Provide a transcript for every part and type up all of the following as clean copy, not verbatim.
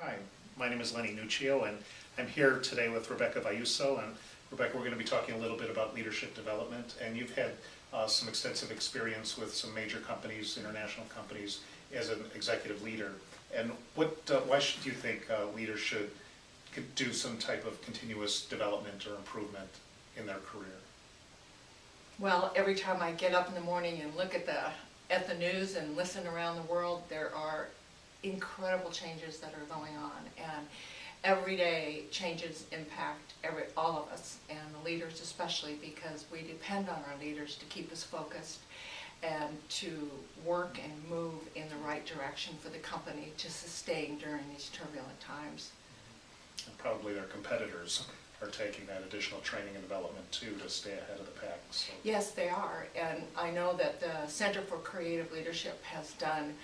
Hi, my name is Lenny Nuccio, and I'm here today with Rebecca Vayuso. And Rebecca, we're going to be talking a little bit about leadership development, and you've had some extensive experience with some major companies, international companies, as an executive leader. And why should you think leaders could do some type of continuous development or improvement in their career? Well, every time I get up in the morning and look at the news and listen around the world, there are incredible changes that are going on, and every day changes impact all of us, and the leaders especially, because we depend on our leaders to keep us focused and to work and move in the right direction for the company to sustain during these turbulent times. And probably their competitors are taking that additional training and development too to stay ahead of the pack. So. Yes, they are, and I know that the Center for Creative Leadership has done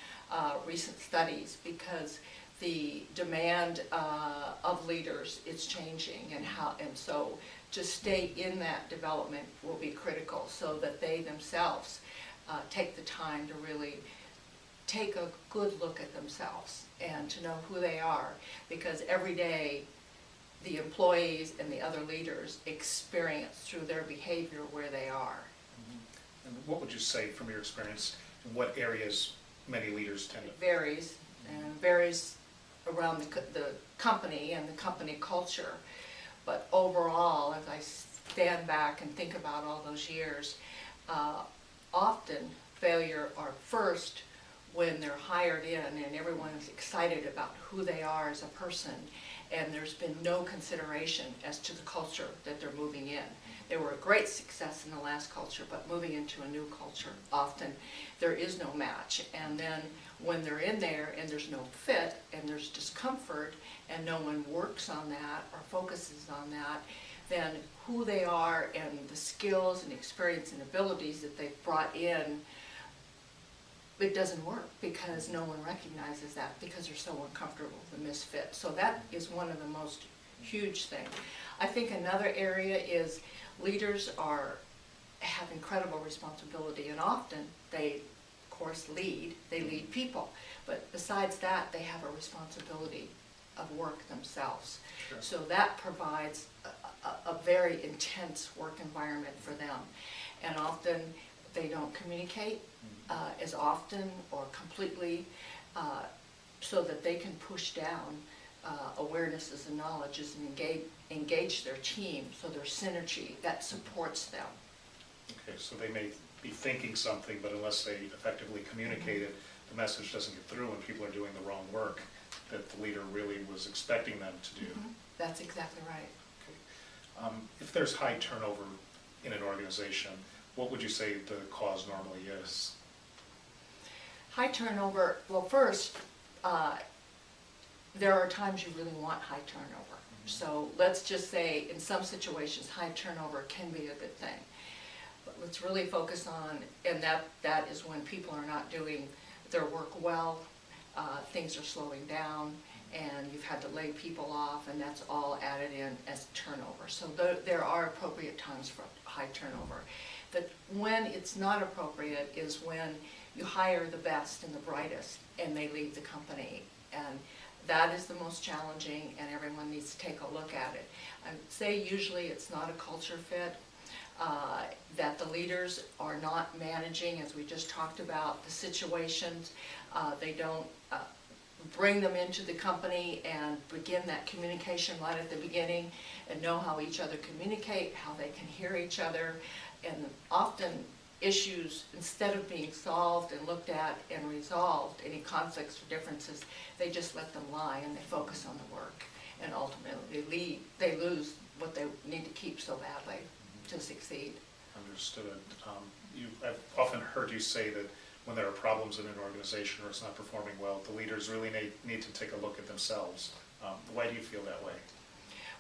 recent studies because the demand of leaders is changing, and so to stay in that development will be critical, so that they themselves take the time to really take a good look at themselves and to know who they are, because every day the employees and the other leaders experience through their behavior where they are. Mm-hmm. And what would you say from your experience, in what areas many leaders tend to? It varies, and varies around the company and the company culture. But overall, as I stand back and think about all those years, often failure are first when they're hired in and everyone is excited about who they are as a person, and there's been no consideration as to the culture that they're moving in. They were a great success in the last culture, but moving into a new culture, often there is no match. And then when they're in there and there's no fit and there's discomfort and no one works on that or focuses on that, then who they are and the skills and experience and abilities that they've brought in, it doesn't work because no one recognizes that, because they're so uncomfortable with the misfit. So that is one of the most huge things. I think another area is leaders have incredible responsibility, and often they, of course, lead people, but besides that they have a responsibility of work themselves. Sure. So that provides a very intense work environment for them, and often they don't communicate as often or completely, so that they can push down awarenesses and knowledges and engage their team, so there's synergy that supports them. Okay, so they may be thinking something, but unless they effectively communicate it, the message doesn't get through and people are doing the wrong work that the leader really was expecting them to do. That's exactly right. Okay. If there's high turnover in an organization, what would you say the cause normally is? High turnover, well, first, there are times you really want high turnover. So let's just say in some situations high turnover can be a good thing. But let's really focus on, and that is when people are not doing their work well, things are slowing down, and you've had to lay people off, and that's all added in as turnover. So there are appropriate times for high turnover. But when it's not appropriate is when you hire the best and the brightest and they leave the company, and that is the most challenging, and everyone needs to take a look at it. I would say usually it's not a culture fit, that the leaders are not managing, as we just talked about, the situations. They don't bring them into the company and begin that communication right at the beginning and know how each other communicate, how they can hear each other. And often issues, instead of being solved and looked at and resolved, any conflicts or differences, they just let them lie and they focus on the work. And ultimately they lose what they need to keep so badly to succeed. Understood. I've often heard you say that when there are problems in an organization or it's not performing well, the leaders really need to take a look at themselves. Why do you feel that way?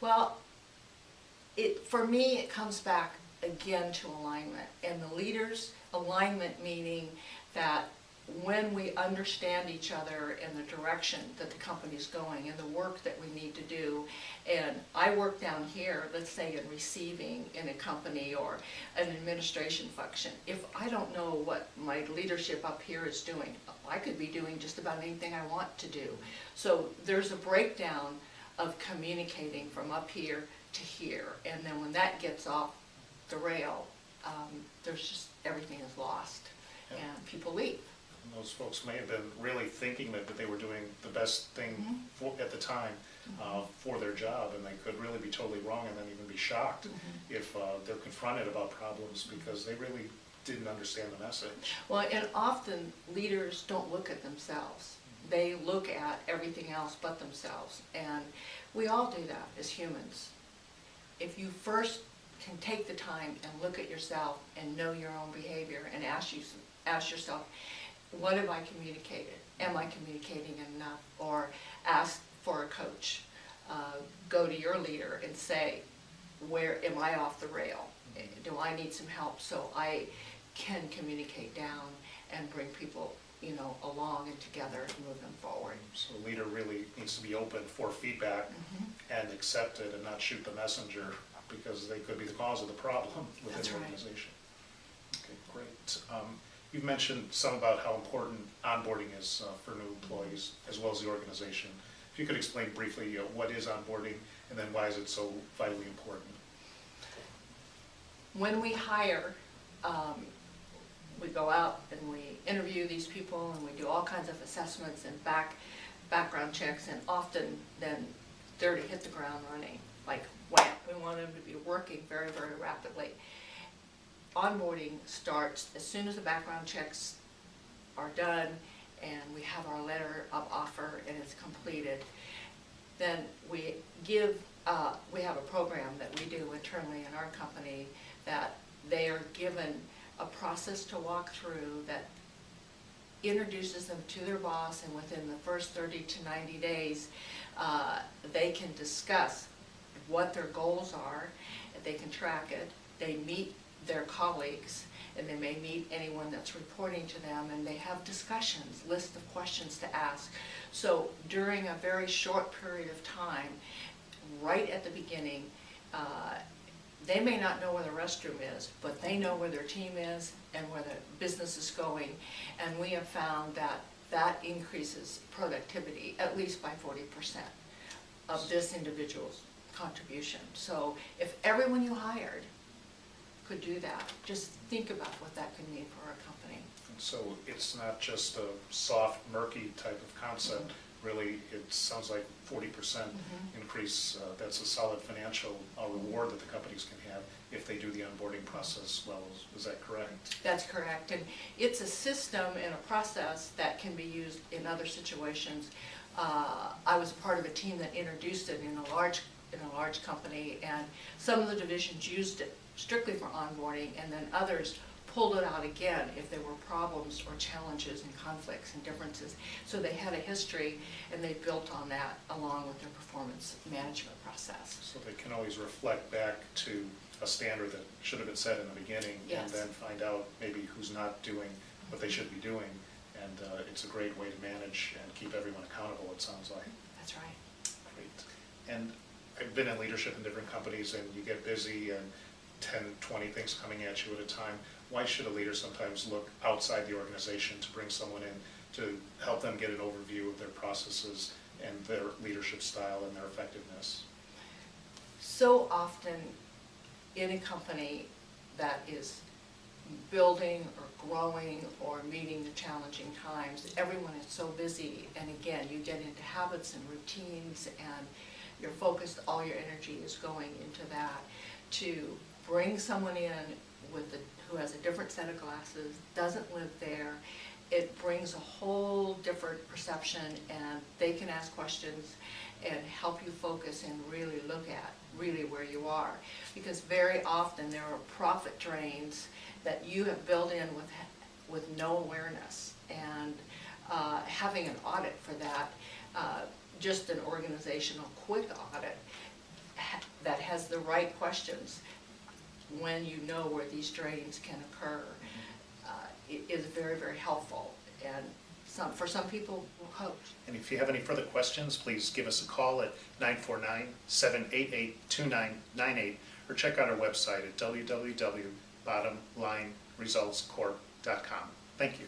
Well, for me, it comes back again to alignment, and the leaders' alignment, meaning that when we understand each other and the direction that the company's going and the work that we need to do, and I work down here, let's say in receiving in a company or an administration function, if I don't know what my leadership up here is doing, I could be doing just about anything I want to do. So there's a breakdown of communicating from up here to here, and then when that gets off the rail, there's just, everything is lost, and people leave. And those folks may have been really thinking that they were doing the best thing at the time for their job, and they could really be totally wrong and then even be shocked if they're confronted about problems because they really didn't understand the message. Well, and often leaders don't look at themselves. They look at everything else but themselves, and we all do that as humans. If you first can take the time and look at yourself and know your own behavior and ask yourself, what have I communicated? Am I communicating enough? Or ask for a coach. Go to your leader and say, where am I off the rail? Do I need some help so I can communicate down and bring people, you know, along and together and move them forward? So a leader really needs to be open for feedback and accept it and not shoot the messenger because they could be the cause of the problem within That's the right. organization. Okay, great. You've mentioned some about how important onboarding is for new employees as well as the organization. If you could explain briefly what is onboarding and then why is it so vitally important? When we hire, we go out and we interview these people and we do all kinds of assessments and background checks, and often then they're to hit the ground running, like wham, we want them to be working very, very rapidly. Onboarding starts as soon as the background checks are done and we have our letter of offer and it's completed. Then we have a program that we do internally in our company that they are given a process to walk through that introduces them to their boss, and within the first 30 to 90 days, they can discuss what their goals are, they can track it, they meet their colleagues, and they may meet anyone that's reporting to them, and they have discussions, list of questions to ask. So during a very short period of time, right at the beginning, they may not know where the restroom is, but they know where their team is and where the business is going, and we have found that that increases productivity at least by 40% of this individual's contribution. So if everyone you hired could do that, just think about what that could mean for our company. And so it's not just a soft, murky type of concept. Really, it sounds like 40% increase. That's a solid financial reward that the companies can have if they do the onboarding process well. Is that correct? That's correct, and it's a system and a process that can be used in other situations. I was a part of a team that introduced it in a large company, and some of the divisions used it strictly for onboarding, and then others pulled it out again if there were problems or challenges and conflicts and differences. So they had a history and they built on that along with their performance management process. So they can always reflect back to a standard that should have been set in the beginning, Yes. and then find out maybe who's not doing what they should be doing. And it's a great way to manage and keep everyone accountable, it sounds like. That's right. Great. And I've been in leadership in different companies, and you get busy and 10, 20 things coming at you at a time. Why should a leader sometimes look outside the organization to bring someone in to help them get an overview of their processes and their leadership style and their effectiveness? So often in a company that is building or growing or meeting the challenging times, everyone is so busy, and again, you get into habits and routines, and you're focused, all your energy is going into that. To bring someone in who has a different set of glasses, doesn't live there, it brings a whole different perception, and they can ask questions and help you focus and really look at really where you are. Because very often there are profit drains that you have built in with no awareness, and having an audit for that, just an organizational quick audit that has the right questions when you know where these drains can occur, is very, very helpful. And for some people, will coach. And if you have any further questions, please give us a call at 949-788-2998 or check out our website at www.bottomlineresultscorp.com. Thank you.